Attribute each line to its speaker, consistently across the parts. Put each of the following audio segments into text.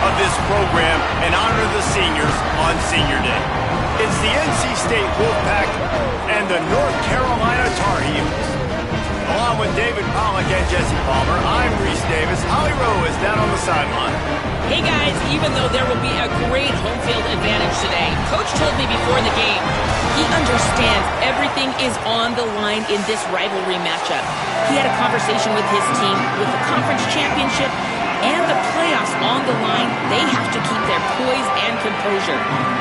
Speaker 1: of this program and honor the seniors on Senior Day. It's the NC State Wolfpack and the North Carolina Tar Heels. Along with David Pollack and Jesse Palmer, I'm Reese Davis. Holly Rowe is down on the sideline.
Speaker 2: Hey guys, even though there will be a great home field advantage today, Coach told me before the game, he understands everything is on the line in this rivalry matchup. He had a conversation with his team with the conference championship and the playoffs on the line. They have to keep their poise and composure.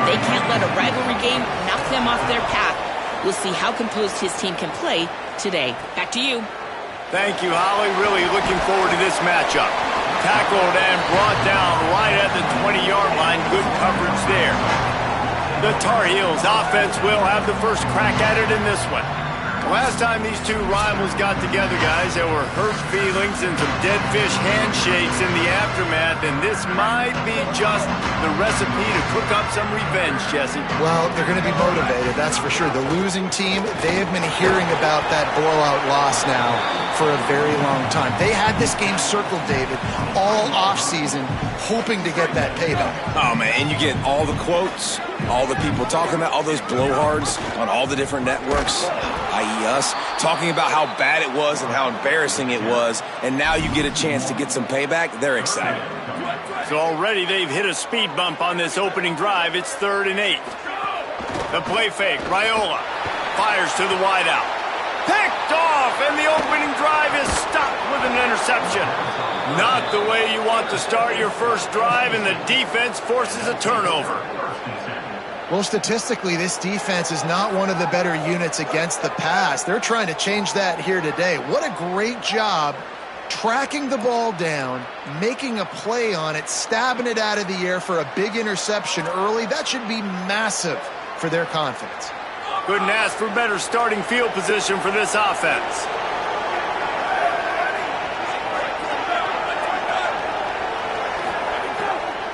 Speaker 2: They can't let a rivalry game knock them off their path. We'll see how composed his team can play today. Back to you.
Speaker 1: Thank you, Holly. Really looking forward to this matchup. Tackled and brought down right at the 20-yard line. Good coverage there. The Tar Heels offense will have the first crack at it in this one. Last time these two rivals got together, guys, there were hurt feelings and some dead fish handshakes in the aftermath, and this might be just the recipe to cook up some revenge, Jesse.
Speaker 3: Well, they're going to be motivated, that's for sure. The losing team, they have been hearing about that blowout loss now for a very long time. They had this game circled, David, all offseason, hoping to get that payback.
Speaker 4: Oh, man, and you get all the quotes, all the people talking about, all those blowhards on all the different networks, i.e. us, talking about how bad it was and how embarrassing it was, and now you get a chance to get some payback. They're excited.
Speaker 1: So already they've hit a speed bump on this opening drive. It's 3rd and 8. The play fake, Raiola fires to the wideout. Picked off, and the opening drive is stopped with an interception. Not the way you want to start your first drive, and the defense forces a turnover.
Speaker 3: Well, statistically, this defense is not one of the better units against the pass. They're trying to change that here today. What a great job tracking the ball down, making a play on it, stabbing it out of the air for a big interception early. That should be massive for their confidence.
Speaker 1: Couldn't ask for better starting field position for this offense.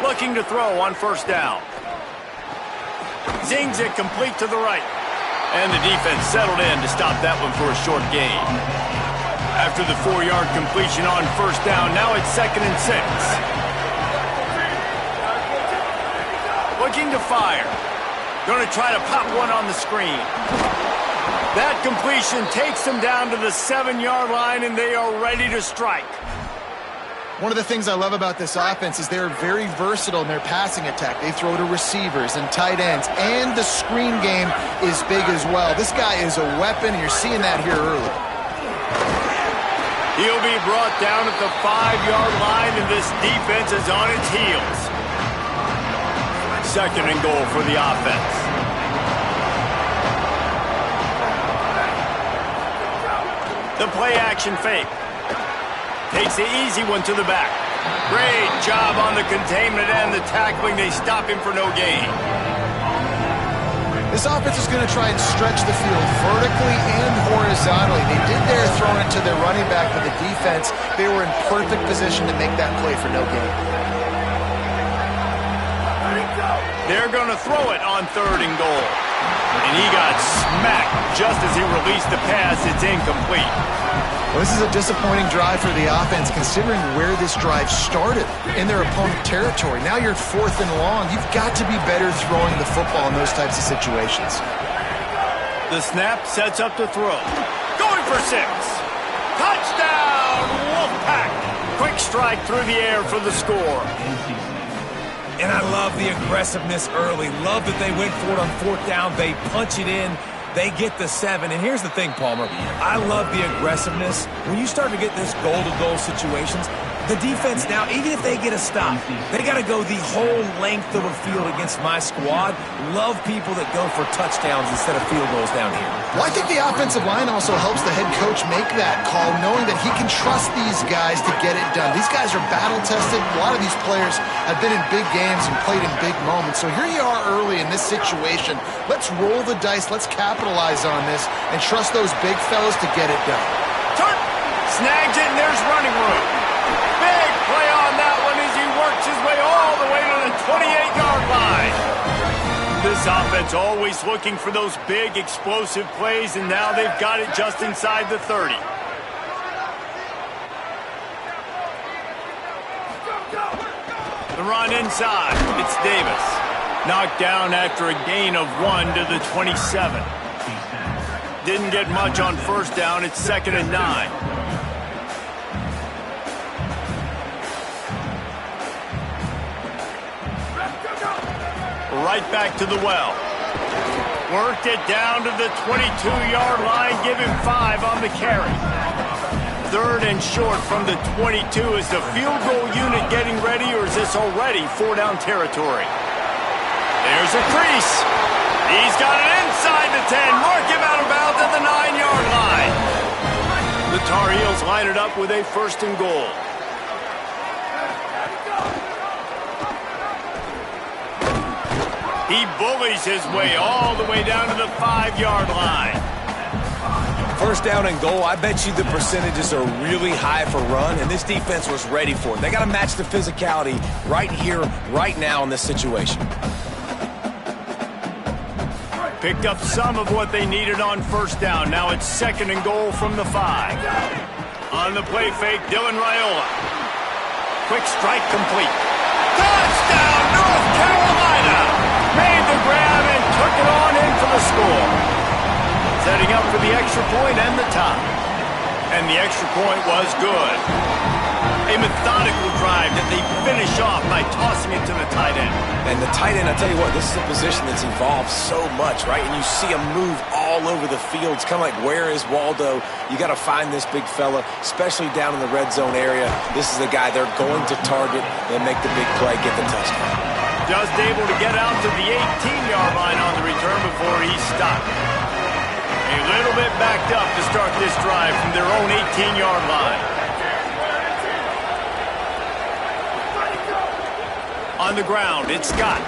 Speaker 1: Looking to throw on first down. Zings it complete to the right. And the defense settled in to stop that one for a short gain. After the 4-yard completion on first down, now it's 2nd and 6. Looking to fire. Going to try to pop one on the screen. That completion takes them down to the 7-yard line, and they are ready to strike.
Speaker 3: One of the things I love about this offense is they're very versatile in their passing attack. They throw to receivers and tight ends, and the screen game is big as well. This guy is a weapon, and you're seeing that here early.
Speaker 1: He'll be brought down at the 5-yard line, and this defense is on its heels. 2nd and goal for the offense. The play action fake. Takes the easy one to the back. Great job on the containment and the tackling. They stop him for no gain.
Speaker 3: This offense is going to try and stretch the field vertically and horizontally. They did their throwing it to their running back, but the defense, they were in perfect position to make that play for no gain.
Speaker 1: They're going to throw it on 3rd and goal. And he got smacked just as he released the pass. It's incomplete.
Speaker 3: Well, this is a disappointing drive for the offense, considering where this drive started in their opponent territory. Now you're 4th and long. You've got to be better throwing the football in those types of situations.
Speaker 1: The snap sets up to throw. Going for 6. Touchdown, Wolfpack. Quick strike through the air for the score.
Speaker 4: And I love the aggressiveness early. Love that they went for it on 4th down. They punch it in. They get the 7. And here's the thing, Palmer. I love the aggressiveness. When you start to get this goal-to-goal situations, the defense now, even if they get a stop, they got to go the whole length of a field against my squad. Love people that go for touchdowns instead of field goals down here.
Speaker 3: Well, I think the offensive line also helps the head coach make that call, knowing that he can trust these guys to get it done. These guys are battle-tested. A lot of these players have been in big games and played in big moments. So here you are early in this situation. Let's roll the dice. Let's capitalize on this and trust those big fellas to get it done.
Speaker 1: Turn. Snags it, and there's running room. Big play on that one as he works his way all the way to the 28-yard line. This offense always looking for those big, explosive plays, and now they've got it just inside the 30. The run inside. It's Davis. Knocked down after a gain of 1 to the 27. Didn't get much on first down. It's 2nd and 9. Right back to the well. Worked it down to the 22-yard line. Give him 5 on the carry. 3rd and short from the 22. Is the field goal unit getting ready, or is this already 4-down territory? There's a crease. He's got it inside the 10. Mark him out of bounds at the 9-yard line. The Tar Heels line it up with a 1st and goal. He bullies his way all the way down to the 5-yard line.
Speaker 4: 1st down and goal, I bet you the percentages are really high for run, and this defense was ready for it. They got to match the physicality right here, right now in this situation.
Speaker 1: Picked up some of what they needed on 1st down. Now it's 2nd and goal from the 5. On the play fake, Dylan Raiola. Quick strike complete. Touchdown, North Carolina! Made the grab and took it on in for the score. Setting up for the extra point and the tie. And the extra point was good. A methodical drive that they finish off by tossing it to the tight end.
Speaker 4: And the tight end, I tell you what, this is a position that's evolved so much, right? And you see him move all over the field. It's kind of like, where is Waldo? You got to find this big fella, especially down in the red zone area. This is the guy they're going to target and make the big play, get the touchdown.
Speaker 1: Just able to get out to the 18-yard line on the return before he stopped. A little bit backed up to start this drive from their own 18-yard line. On the ground, it's Scott.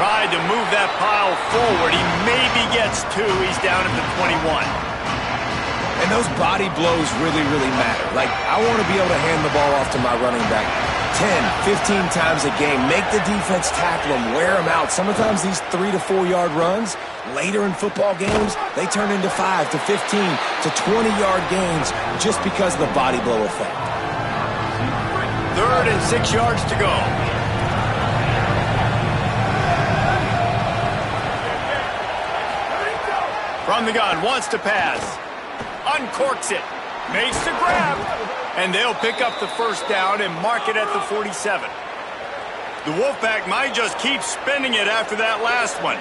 Speaker 1: Tried to move that pile forward. He maybe gets 2. He's down at the 21.
Speaker 4: And those body blows really, really matter. Like, I want to be able to hand the ball off to my running back 10, 15 times a game. Make the defense tackle them, wear them out. Sometimes these 3 to 4 yard runs, later in football games, they turn into 5 to 15 to 20-yard gains just because of the body blow effect.
Speaker 1: 3rd and 6 yards to go. From the gun, wants to pass. Uncorks it. Makes the grab. And they'll pick up the 1st down and mark it at the 47. The Wolfpack might just keep spinning it after that last one.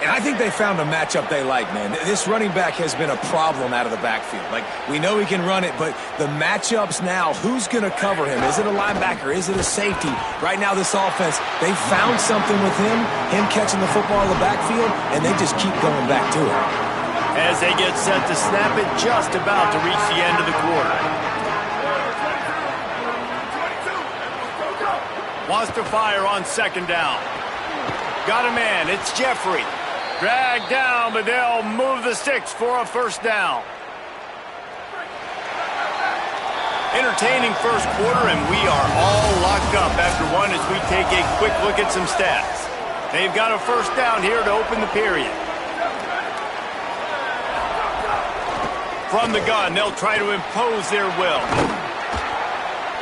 Speaker 4: And I think they found a matchup they like, man. This running back has been a problem out of the backfield. Like, we know he can run it, but the matchups now, who's going to cover him? Is it a linebacker? Is it a safety? Right now, this offense, they found something with him catching the football in the backfield, and they just keep going back to it.
Speaker 1: As they get set to snap it, just about to reach the end of the quarter. Wants to fire on 2nd down. Got a man, it's Jeffrey. Dragged down, but they'll move the sticks for a 1st down. Entertaining 1st quarter, and we are all locked up after one as we take a quick look at some stats. They've got a 1st down here to open the period. From the gun, they'll try to impose their will.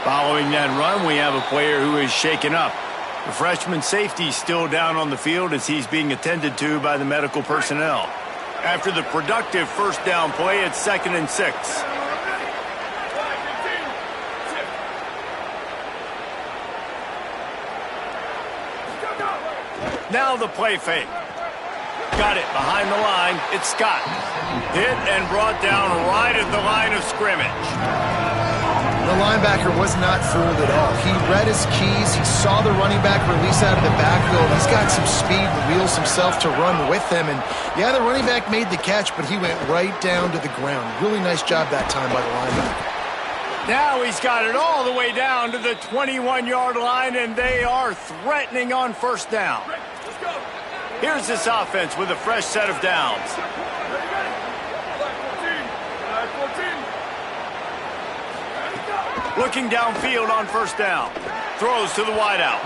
Speaker 1: Following that run, we have a player who is shaken up. The freshman safety still down on the field as he's being attended to by the medical personnel. After the productive 1st down play, it's 2nd and 6. Now the play fake. Got it behind the line. It's Scott. Hit and brought down right at the line of scrimmage.
Speaker 3: The linebacker was not fooled at all. He read his keys. He saw the running back release out of the backfield. He's got some speed and wheels himself to run with them. And, yeah, the running back made the catch, but he went right down to the ground. Really nice job that time by the linebacker.
Speaker 1: Now he's got it all the way down to the 21-yard line, and they are threatening on 1st down. Here's this offense with a fresh set of downs. Looking downfield on 1st down. Throws to the wideout.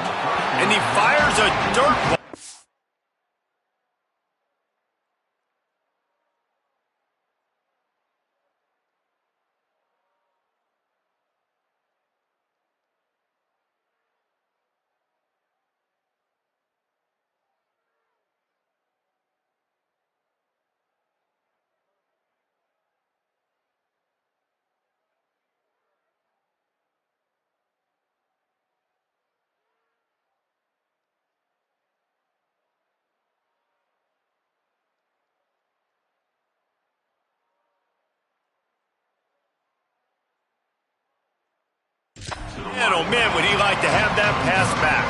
Speaker 1: And he fires a dirt ball. pass back.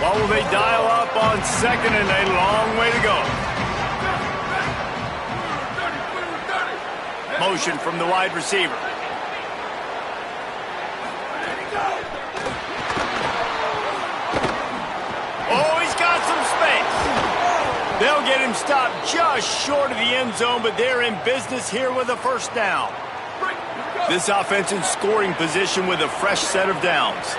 Speaker 1: What will they dial up on second and a long way to go? Motion from the wide receiver. Oh, he's got some space. They'll get him stopped just short of the end zone, but they're in business here with a first down. This offense in scoring position with a fresh set of downs.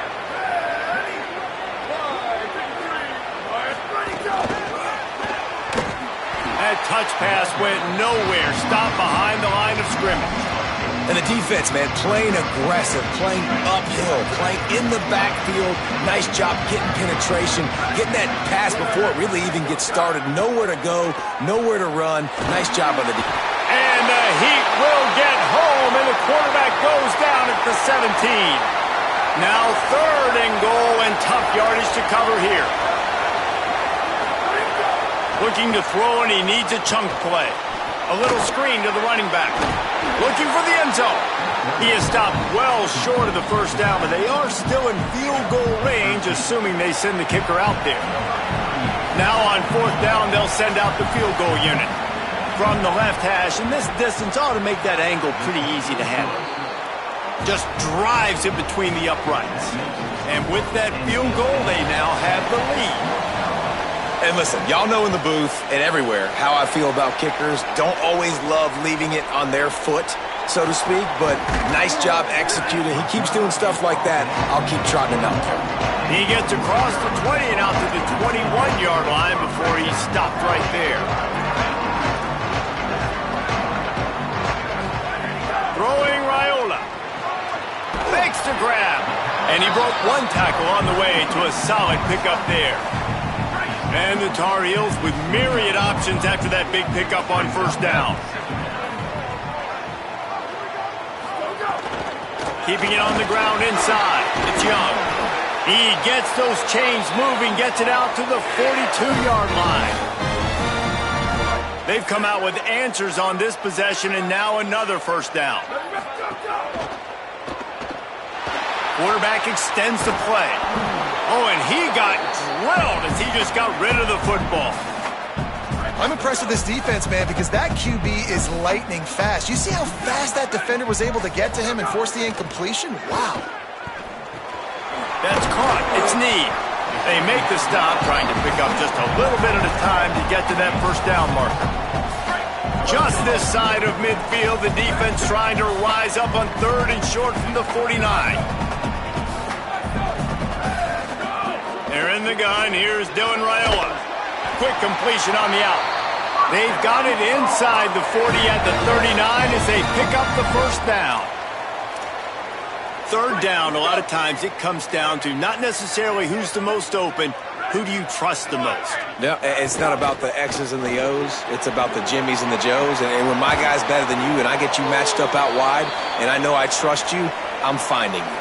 Speaker 1: That touch pass went nowhere. Stopped behind the line of scrimmage.
Speaker 4: And the defense, man, playing aggressive, playing uphill, playing in the backfield. Nice job getting penetration, getting that pass before it really even gets started. Nowhere to go, nowhere to run. Nice job by the defense.
Speaker 1: And the Heat will get home, and the quarterback goes down at the 17. Now 3rd and goal, and tough yardage to cover here. Looking to throw, and he needs a chunk play. A little screen to the running back. Looking for the end zone. He is stopped well short of the first down, but they are still in field goal range, assuming they send the kicker out there. Now on 4th down, they'll send out the field goal unit. From the left hash, and this distance ought to make that angle pretty easy to handle. Just drives it between the uprights. And with that field goal, they now have the lead.
Speaker 4: And listen, y'all know in the booth and everywhere how I feel about kickers. Don't always love leaving it on their foot, so to speak, but nice job executing. He keeps doing stuff like that. I'll keep trotting him out there.
Speaker 1: He gets across the 20 and out to the 21-yard line before he's stopped right there. Throwing Raiola. Fakes to grab. And he broke one tackle on the way to a solid pickup there. And the Tar Heels with myriad options after that big pickup on first down. Keeping it on the ground inside. It's Young. He gets those chains moving, gets it out to the 42-yard line. They've come out with answers on this possession, and now another first down. Quarterback extends the play. Oh, and he got drilled as he just got rid of the football.
Speaker 3: I'm impressed with this defense, man, because that QB is lightning fast. You see how fast that defender was able to get to him and force the incompletion? Wow.
Speaker 1: That's caught. It's Need. They make the stop, trying to pick up just a little bit at a time to get to that first down marker. Just this side of midfield, the defense trying to rise up on 3rd and short from the 49. They're in the gun. Here's Dylan Raiola. Quick completion on the out. They've got it inside the 40 at the 39 as they pick up the first down. 3rd down, a lot of times it comes down to not necessarily who's the most open, who do you trust the most?
Speaker 4: Yeah, it's not about the X's and the O's. It's about the Jimmys and the Joes. And when my guy's better than you and I get you matched up out wide and I know I trust you, I'm finding you.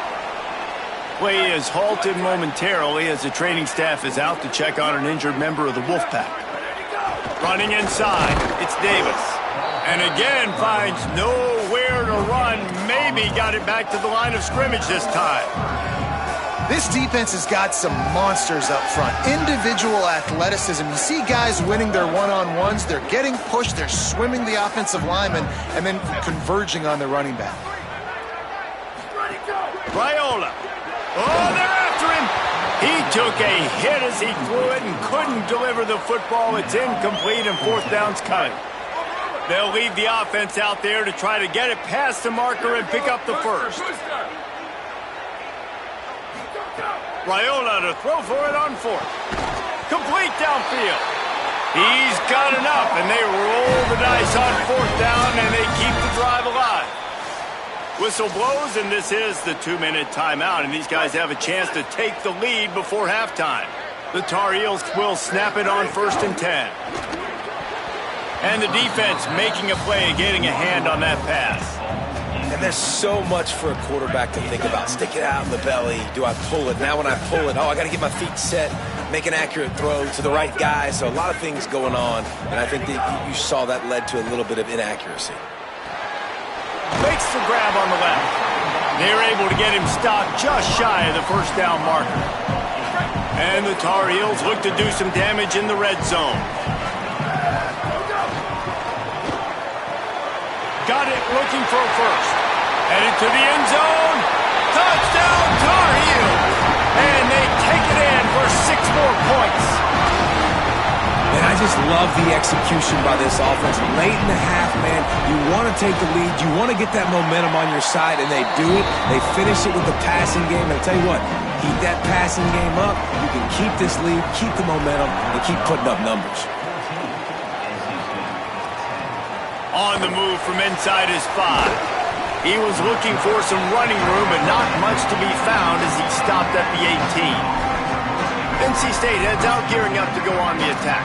Speaker 1: Play is halted momentarily as the training staff is out to check on an injured member of the Wolfpack. Running inside, it's Davis. And again finds nowhere to run. Maybe got it back to the line of scrimmage this time.
Speaker 3: This defense has got some monsters up front. Individual athleticism. You see guys winning their one-on-ones. They're getting pushed. They're swimming the offensive lineman and then converging on the running back.
Speaker 1: Raiola. Oh, they're after him. He took a hit as he threw it and couldn't deliver the football. It's incomplete and 4th down's coming. They'll leave the offense out there to try to get it past the marker and pick up the first. Raiola to throw for it on 4th. Complete downfield. He's got enough, and they roll the dice on 4th down, and they keep the drive alive. Whistle blows, and this is the 2-minute timeout, and these guys have a chance to take the lead before halftime. The Tar Heels will snap it on 1st and 10. And the defense making a play, getting a hand on that pass.
Speaker 4: And there's so much for a quarterback to think about. Stick it out in the belly. Do I pull it? Now when I pull it, I got to get my feet set, make an accurate throw to the right guy. So a lot of things going on, and I think that you saw that led to a little bit of inaccuracy.
Speaker 1: Makes the grab on the left. They were able to get him stopped just shy of the first down marker. And the Tar Heels look to do some damage in the red zone. Got it, looking for a first. Headed to the end zone. Touchdown, Tar Heels! And they take it in for 6 more points.
Speaker 4: And I just love the execution by this offense. Late in the half, man, you want to take the lead. You want to get that momentum on your side, and they do it. They finish it with the passing game. And I'll tell you what, keep that passing game up. You can keep this lead, keep the momentum, and keep putting up numbers.
Speaker 1: On the move from inside his 5. He was looking for some running room, but not much to be found as he stopped at the 18. NC State heads out, gearing up to go on the attack.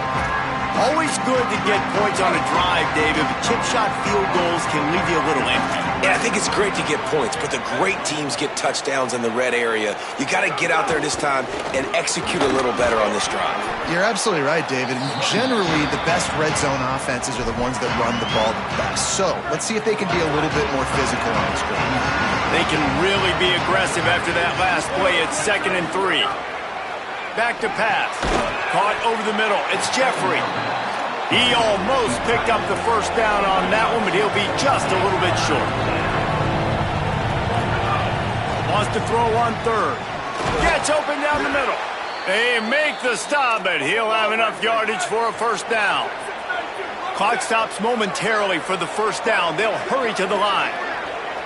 Speaker 1: Always good to get points on a drive, David, but chip shot field goals can leave you a little empty.
Speaker 4: Yeah, I think it's great to get points, but the great teams get touchdowns in the red area. You got to get out there this time and execute a little better on this drive.
Speaker 3: You're absolutely right, David. Generally, the best red zone offenses are the ones that run the ball the best. So let's see if they can be a little bit more physical on this drive.
Speaker 1: They can really be aggressive after that last play. It's 2nd and 3. Back to pass. Caught over the middle. It's Jeffrey. He almost picked up the first down on that one, but he'll be just a little bit short. Wants to throw on 3rd. Gets open down the middle. They make the stop, but he'll have enough yardage for a first down. Clock stops momentarily for the first down. They'll hurry to the line.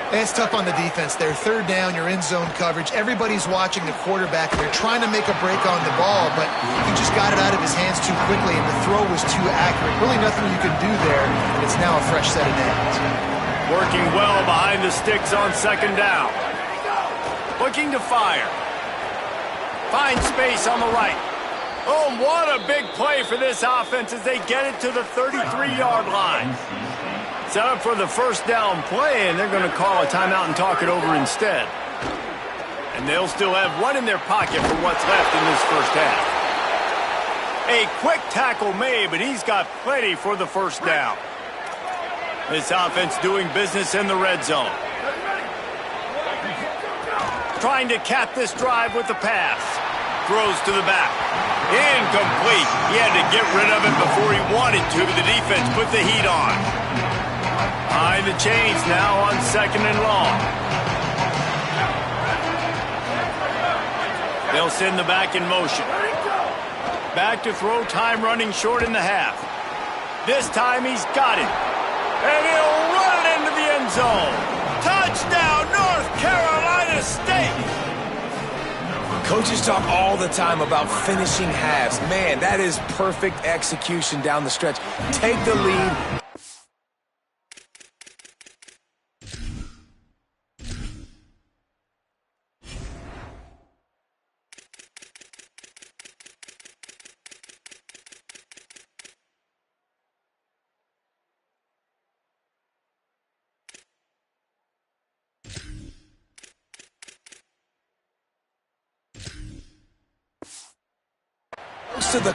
Speaker 3: It's tough on the defense there. 3rd down, you're in zone coverage. Everybody's watching the quarterback, and they're trying to make a break on the ball, but he just got it out of his hands too quickly, and the throw was too accurate. Really nothing you could do there, and it's now a fresh set of downs.
Speaker 1: Working well behind the sticks on 2nd down. Looking to fire. Finds space on the right. Oh, what a big play for this offense as they get it to the 33-yard line. Set up for the first down play, and they're going to call a timeout and talk it over instead. And they'll still have one in their pocket for what's left in this first half. A quick tackle made, but he's got plenty for the first down. This offense doing business in the red zone. Trying to cap this drive with the pass. Throws to the back. Incomplete. He had to get rid of it before he wanted to, but the defense put the heat on. Behind the chains now on 2nd and long. They'll send the back in motion. Back to throw, time running short in the half. This time he's got it. And he'll run it into the end zone. Touchdown, North Carolina State!
Speaker 4: Coaches talk all the time about finishing halves. Man, that is perfect execution down the stretch. Take the lead. To the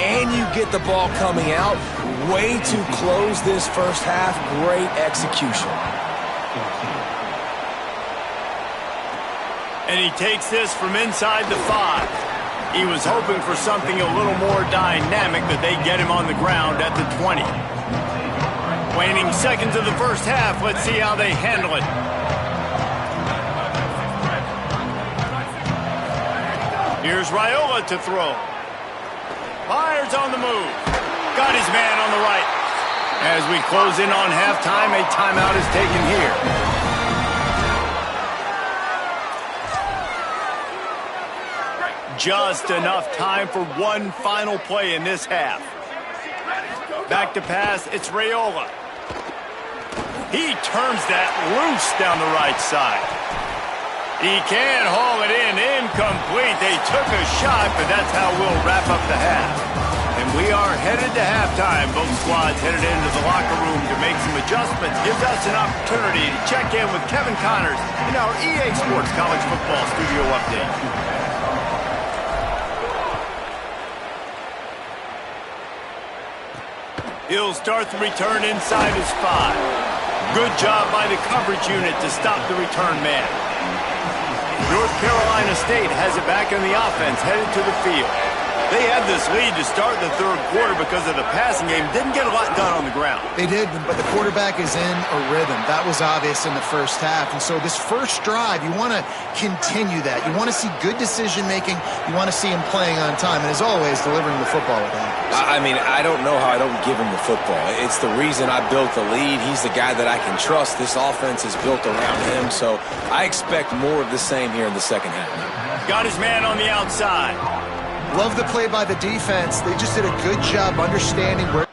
Speaker 4: and you get the ball coming out. Way to close this first half. Great execution.
Speaker 1: And he takes this from inside the 5. He was hoping for something a little more dynamic, but they get him on the ground at the 20. Waning seconds of the first half. Let's see how they handle it. Here's Raiola to throw. Myers on the move. Got his man on the right. As we close in on halftime, a timeout is taken here. Just enough time for one final play in this half. Back to pass, it's Raiola. He turns that loose down the right side. He can't haul it in, incomplete. They took a shot, but that's how we'll wrap up the half. And we are headed to halftime. Both squads headed into the locker room to make some adjustments. Gives us an opportunity to check in with Kevin Connors in our EA Sports College Football Studio Update. He'll start the return inside his 5. Good job by the coverage unit to stop the return man. North Carolina State has it back in the offense, headed to the field. They had this lead to start the third quarter because of the passing game. Didn't get a lot done on the ground.
Speaker 3: They did, but the quarterback is in a rhythm. That was obvious in the first half. And so this first drive, you want to continue that. You want to see good decision-making. You want to see him playing on time. And as always, delivering the football with accuracy.
Speaker 4: I mean, I don't know how I don't give him the football. It's the reason I built the lead. He's the guy that I can trust. This offense is built around him. So I expect more of the same here in the second half.
Speaker 1: Got his man on the outside.
Speaker 3: Love the play by the defense. They just did a good job understanding where.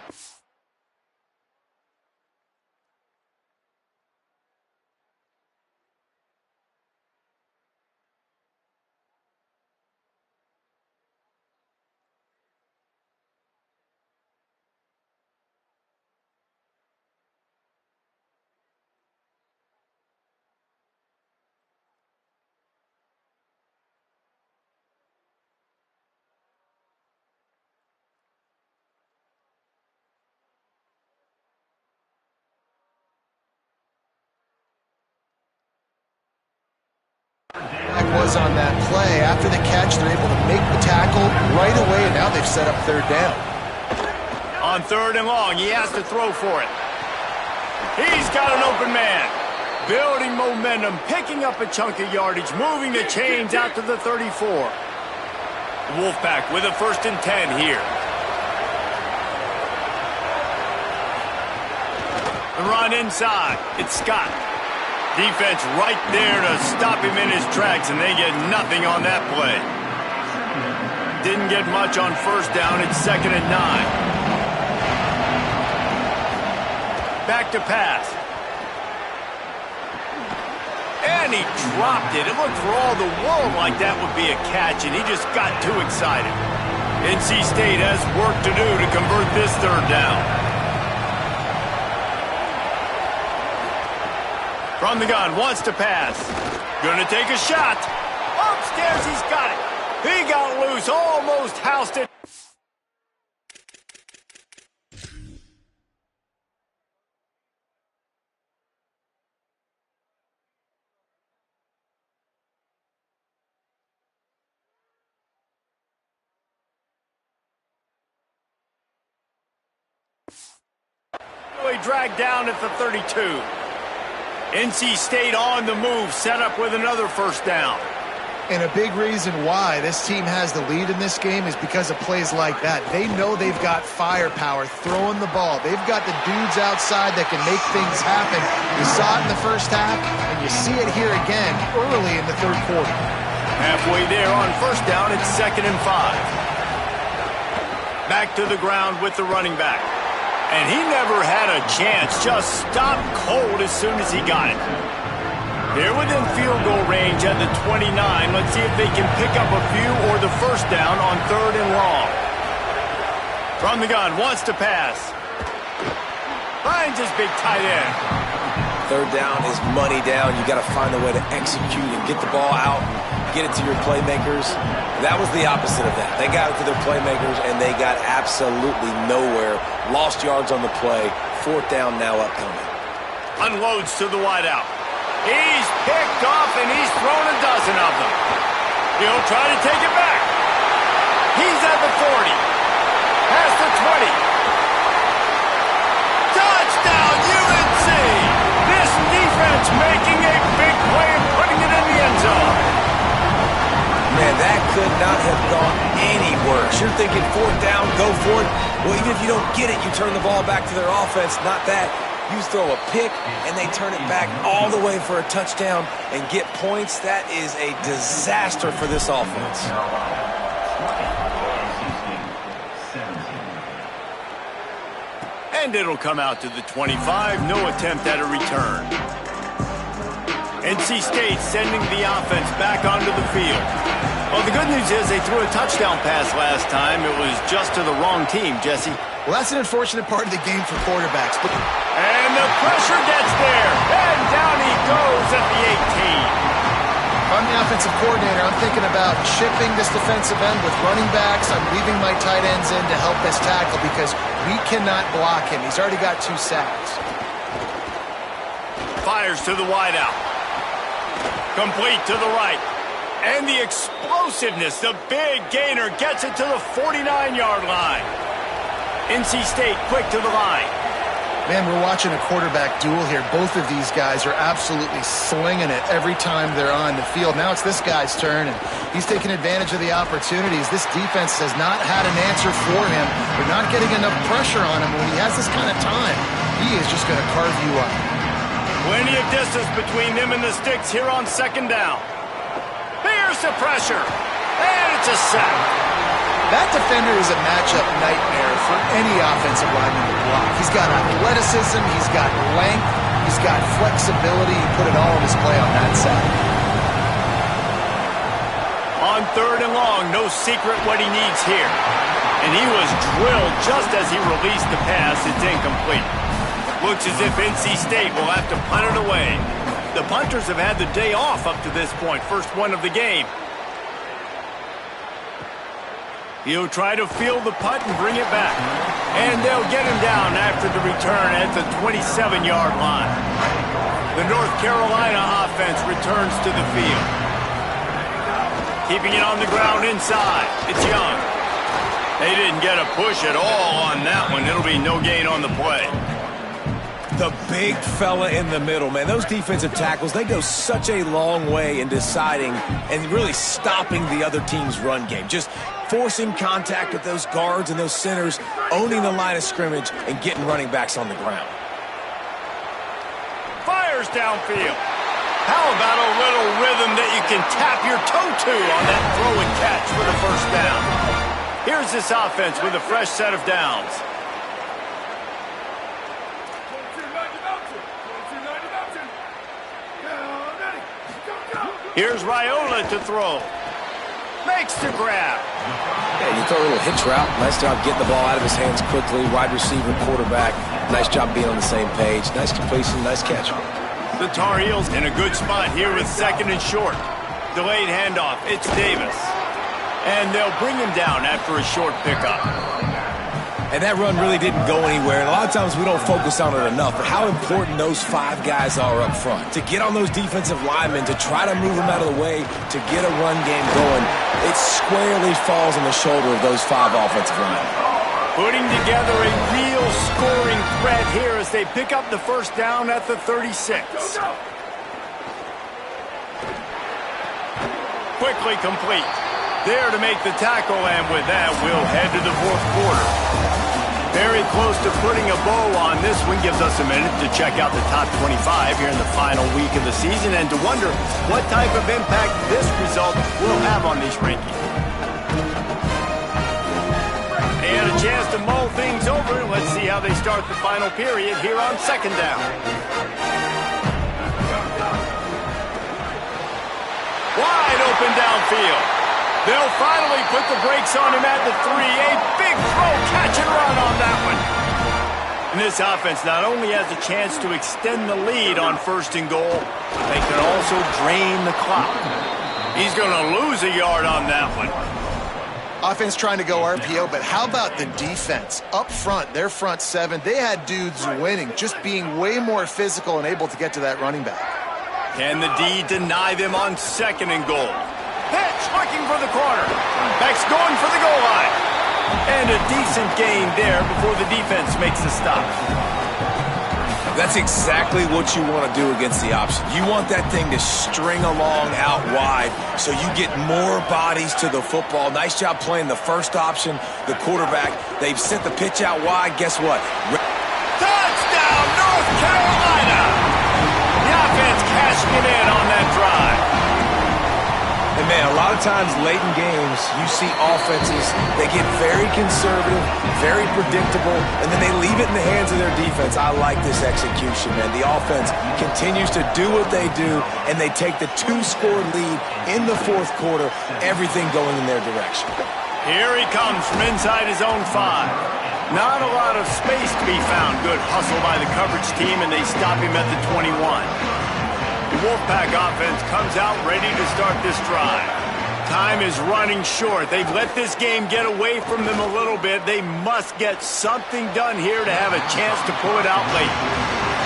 Speaker 3: Was on that play. After the catch, they're able to make the tackle right away, and now they've set up third down.
Speaker 1: On 3rd and long, he has to throw for it. He's got an open man. Building momentum, picking up a chunk of yardage, moving the chains out to the 34. Wolfpack with a 1st and 10 here. The run inside. It's Scott. Defense right there to stop him in his tracks, and they get nothing on that play. Didn't get much on 1st down. It's 2nd and 9. Back to pass. And he dropped it. It looked for all the world like that would be a catch, and he just got too excited. NC State has work to do to convert this 3rd down. From the gun, wants to pass. Gonna take a shot. Upstairs, he's got it. He got loose, almost housed it. Really dragged down at the 32. NC State on the move, set up with another 1st down.
Speaker 3: And a big reason why this team has the lead in this game is because of plays like that. They know they've got firepower throwing the ball. They've got the dudes outside that can make things happen. You saw it in the first half, and you see it here again early in the 3rd quarter.
Speaker 1: Halfway there on 1st down, it's 2nd and 5. Back to the ground with the running back. And he never had a chance, just stopped cold as soon as he got it. They're within field goal range at the 29. Let's see if they can pick up a few or the 1st down on 3rd and long. From the gun, wants to pass. Finds his big tight end.
Speaker 4: 3rd down is money down. You got to find a way to execute and get the ball out and get it to your playmakers. That was the opposite of that. They got it to their playmakers, and they got absolutely nowhere. Lost yards on the play. 4th down now upcoming.
Speaker 1: Unloads to the wideout. He's picked off, and he's thrown a dozen of them. He'll try to take it back. He's at the 40. Past the 20. Touchdown, UNC! This defense making a big play and putting it in the end zone.
Speaker 4: Man, that could not have gone any worse. You're thinking fourth down, go for it. Well, even if you don't get it, you turn the ball back to their offense. Not that. You throw a pick, and they turn it back all the way for a touchdown and get points. That is a disaster for this offense.
Speaker 1: And it'll come out to the 25. No attempt at a return. NC State sending the offense back onto the field. Well, the good news is they threw a touchdown pass last time. It was just to the wrong team, Jesse.
Speaker 3: Well, that's an unfortunate part of the game for quarterbacks. But
Speaker 1: and the pressure gets there. And down he goes at the 18.
Speaker 3: If I'm the offensive coordinator, I'm thinking about chipping this defensive end with running backs. I'm leaving my tight ends in to help this tackle because we cannot block him. He's already got 2 sacks.
Speaker 1: Fires to the wideout. Complete to the right. And the explosiveness, the big gainer gets it to the 49-yard line. NC State quick to the line.
Speaker 3: Man, we're watching a quarterback duel here. Both of these guys are absolutely slinging it every time they're on the field. Now it's this guy's turn, and he's taking advantage of the opportunities. This defense has not had an answer for him. They're not getting enough pressure on him. When he has this kind of time, he is just going to carve you up.
Speaker 1: Plenty of distance between them and the sticks here on second down. Here's the pressure. And it's a sack.
Speaker 3: That defender is a matchup nightmare for any offensive lineman to block. He's got athleticism, he's got length, he's got flexibility. He put it all on display on that side.
Speaker 1: On third and long, no secret what he needs here. And he was drilled just as he released the pass. It's incomplete. Looks as if NC State will have to punt it away. The punters have had the day off up to this point. First one of the game. He'll try to field the punt and bring it back. And they'll get him down after the return at the 27-yard line. The North Carolina offense returns to the field. Keeping it on the ground inside. It's Young. They didn't get a push at all on that one. It'll be no gain on the play.
Speaker 4: The big fella in the middle, man. Those defensive tackles, they go such a long way in deciding and really stopping the other team's run game. Just forcing contact with those guards and those centers, owning the line of scrimmage, and getting running backs on the ground.
Speaker 1: Fires downfield. How about a little rhythm that you can tap your toe to on that throw and catch for the first down? Here's this offense with a fresh set of downs. Here's Raiola to throw. Makes the grab.
Speaker 4: Yeah, you throw a little hitch route. Nice job getting the ball out of his hands quickly. Wide receiver, quarterback. Nice job being on the same page. Nice completion, nice catch.
Speaker 1: The Tar Heels in a good spot here with second and short. Delayed handoff. It's Davis. And they'll bring him down after a short pickup.
Speaker 4: And that run really didn't go anywhere. And a lot of times we don't focus on it enough. But how important those 5 guys are up front. To get on those defensive linemen, to try to move them out of the way, to get a run game going, it squarely falls on the shoulder of those 5 offensive linemen.
Speaker 1: Putting together a real scoring threat here as they pick up the first down at the 36. Quickly complete. There to make the tackle, and with that, we'll head to the fourth quarter. Very close to putting a bow on this one. Gives us a minute to check out the top 25 here in the final week of the season and to wonder what type of impact this result will have on these rankings. They had a chance to mull things over. Let's see how they start the final period here on second down. Wide open downfield. They'll finally put the brakes on him at the 3. A big throw, catch and run on that one. And this offense not only has a chance to extend the lead on first and goal, they can also drain the clock. He's going to lose a yard on that one.
Speaker 3: Offense trying to go RPO, but how about the defense? Up front, their front 7, they had dudes winning, just being way more physical and able to get to that running back.
Speaker 1: Can the D deny them on second and goal? Pitch looking for the corner. Beck's going for the goal line. And a decent gain there before the defense makes the stop.
Speaker 4: That's exactly what you want to do against the option. You want that thing to string along out wide so you get more bodies to the football. Nice job playing the first option, the quarterback. They've sent the pitch out wide. Guess what?
Speaker 1: Touchdown, North Carolina! The offense cashing it in on that drive.
Speaker 4: And, man, a lot of times late in games, you see offenses, they get very conservative, very predictable, and then they leave it in the hands of their defense. I like this execution, man. The offense continues to do what they do, and they take the 2-score lead in the fourth quarter, everything going in their direction.
Speaker 1: Here he comes from inside his own 5. Not a lot of space to be found. Good hustle by the coverage team, and they stop him at the 21. The Wolfpack offense comes out ready to start this drive. Time is running short. They've let this game get away from them a little bit. They must get something done here to have a chance to pull it out late.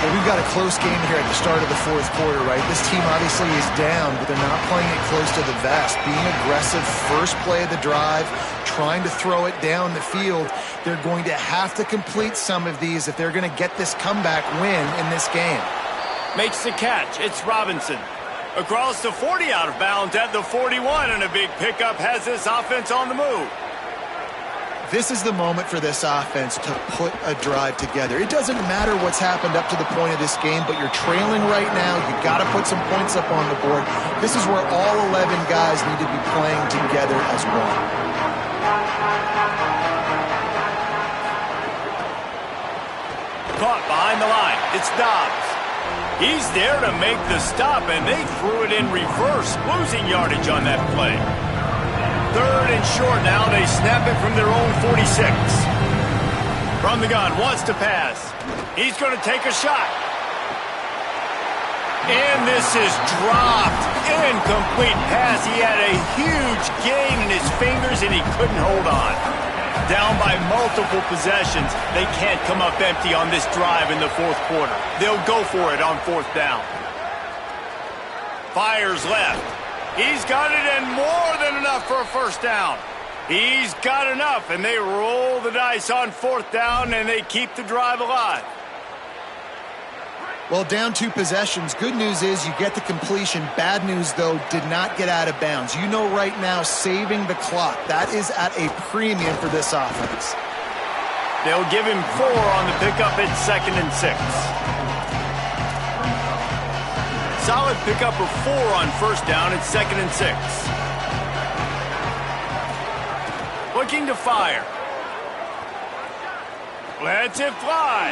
Speaker 3: Well, we've got a close game here at the start of the fourth quarter, right? This team obviously is down, but they're not playing it close to the vest. Being aggressive, first play of the drive, trying to throw it down the field. They're going to have to complete some of these if they're going to get this comeback win in this game.
Speaker 1: Makes the catch. It's Robinson. Across the 40 out of bounds at the 41, and a big pickup has this offense on the move.
Speaker 3: This is the moment for this offense to put a drive together. It doesn't matter what's happened up to the point of this game, but you're trailing right now. You've got to put some points up on the board. This is where all 11 guys need to be playing together as one.
Speaker 1: Caught behind the line. It's Dobbs. He's there to make the stop, and they threw it in reverse, losing yardage on that play. Third and short now. They snap it from their own 46. From the gun, wants to pass. He's going to take a shot. And this is dropped. Incomplete pass. He had a huge gain in his fingers, and he couldn't hold on. Down by multiple possessions. They can't come up empty on this drive in the fourth quarter. They'll go for it on fourth down. Fires left. He's got it and more than enough for a first down. He's got enough, and they roll the dice on fourth down, and they keep the drive alive.
Speaker 3: Well, down 2 possessions. Good news is you get the completion. Bad news, though, did not get out of bounds. You know right now, saving the clock. That is at a premium for this offense.
Speaker 1: They'll give him 4 on the pickup at 2nd and 6. Solid pickup of 4 on first down at 2nd and 6. Looking to fire. Lets it fly.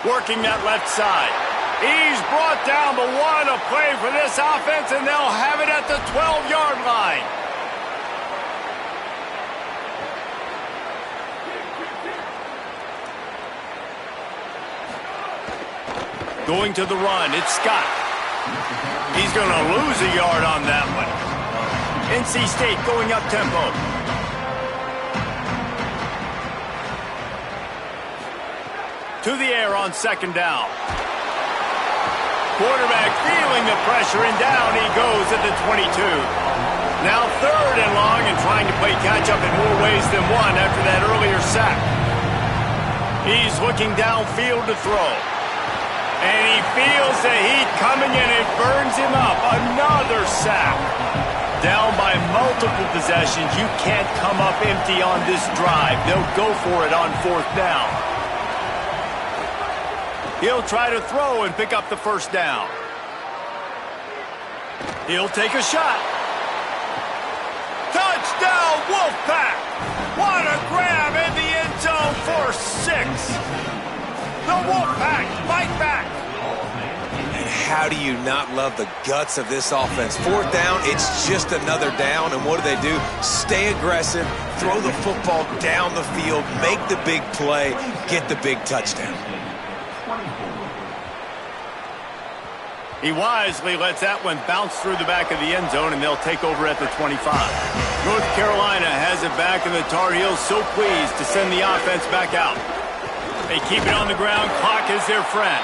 Speaker 1: Working that left side. He's brought down, but what a play for this offense, and they'll have it at the 12-yard line. Going to the run, it's Scott. He's going to lose a yard on that one. NC State going up tempo. To the air on second down. Quarterback feeling the pressure, and down he goes at the 22. Now third and long, and trying to play catch-up in more ways than one after that earlier sack. He's looking downfield to throw. And he feels the heat coming in. It burns him up. Another sack. Down by multiple possessions. You can't come up empty on this drive. They'll go for it on fourth down. He'll try to throw and pick up the first down. He'll take a shot. Touchdown, Wolfpack! What a grab in the end zone for 6. The Wolfpack fight back.
Speaker 4: And how do you not love the guts of this offense? Fourth down, it's just another down, and what do? Stay aggressive, throw the football down the field, make the big play, get the big touchdown.
Speaker 1: He wisely lets that one bounce through the back of the end zone, and they'll take over at the 25. North Carolina has it back, and the Tar Heels so pleased to send the offense back out. They keep it on the ground. Clock is their friend.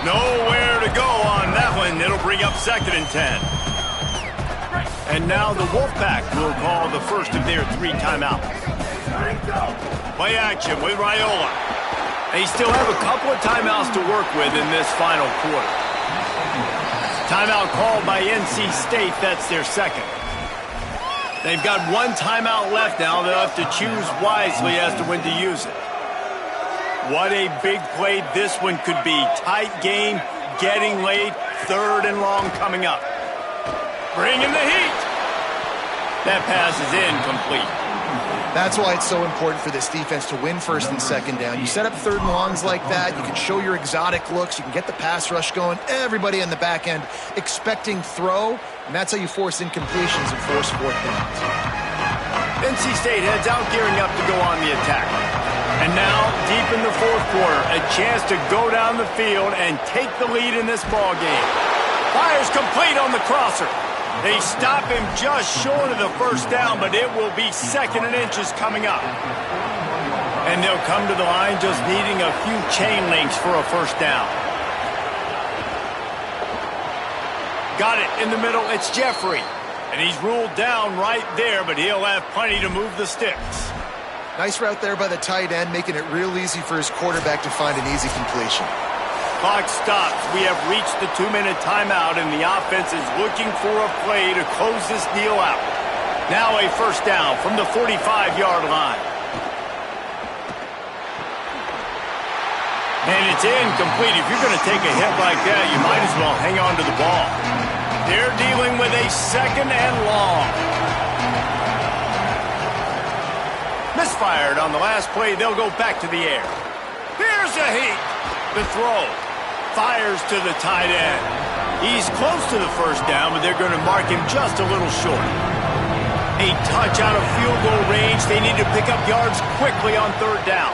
Speaker 1: Nowhere to go on that one. It'll bring up 2nd and 10. And now the Wolfpack will call the first of their 3 timeouts. Play action with Raiola. They still have a couple of timeouts to work with in this final quarter. Timeout called by NC State. That's their second. They've got one timeout left now. They'll have to choose wisely as to when to use it. What a big play this one could be. Tight game, getting late, third and long coming up. Bringing the heat. That pass is incomplete.
Speaker 3: That's why it's so important for this defense to win first and second down. You set up third and longs like that, you can show your exotic looks, you can get the pass rush going, everybody on the back end expecting throw, and that's how you force incompletions and force fourth downs.
Speaker 1: NC State heads out gearing up to go on the attack. And now, deep in the fourth quarter, a chance to go down the field and take the lead in this ball game. Fires complete on the crosser. They stop him just short of the first down, but it will be second and inches coming up. And they'll come to the line just needing a few chain links for a first down. Got it in the middle. It's Jeffrey. And he's ruled down right there, but he'll have plenty to move the sticks.
Speaker 3: Nice route there by the tight end, making it real easy for his quarterback to find an easy completion.
Speaker 1: Clock stops. We have reached the 2-minute timeout, and the offense is looking for a play to close this deal out. Now a first down from the 45-yard line. And it's incomplete. If you're going to take a hit like that, you might as well hang on to the ball. They're dealing with a second and long. Misfired on the last play. They'll go back to the air. Here's a heat. The throw. Fires to the tight end. He's close to the first down, but they're going to mark him just a little short. A touch out of field goal range. They need to pick up yards quickly on third down.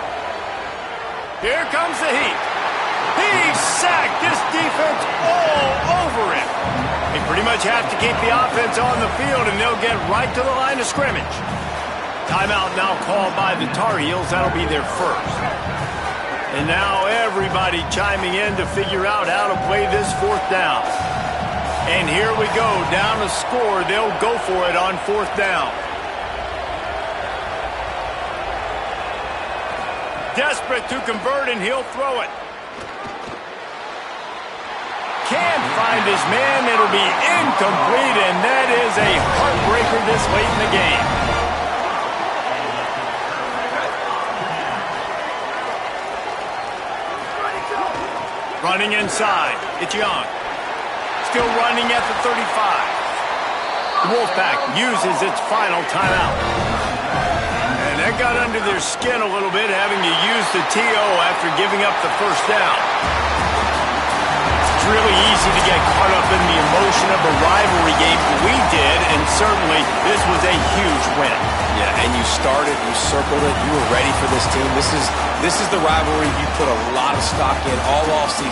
Speaker 1: Here comes the heat. He's sacked. This defense all over him. They pretty much have to keep the offense on the field, and they'll get right to the line of scrimmage. Timeout now called by the Tar Heels. That'll be their first. And now everybody chiming in to figure out how to play this fourth down. And here we go, down a score. They'll go for it on fourth down. Desperate to convert, and he'll throw it. Can't find his man. It'll be incomplete, and that is a heartbreaker this late in the game. Running inside, it's Young. Still running at the 35. The Wolfpack uses its final timeout. And that got under their skin a little bit, having to use the TO after giving up the first down. It's really easy to get caught up in the emotion of a rivalry game. We did, and certainly this was a huge win.
Speaker 4: Yeah, and you started, you circled it, you were ready for this team. This is the rivalry you put a lot of stock in all offseason.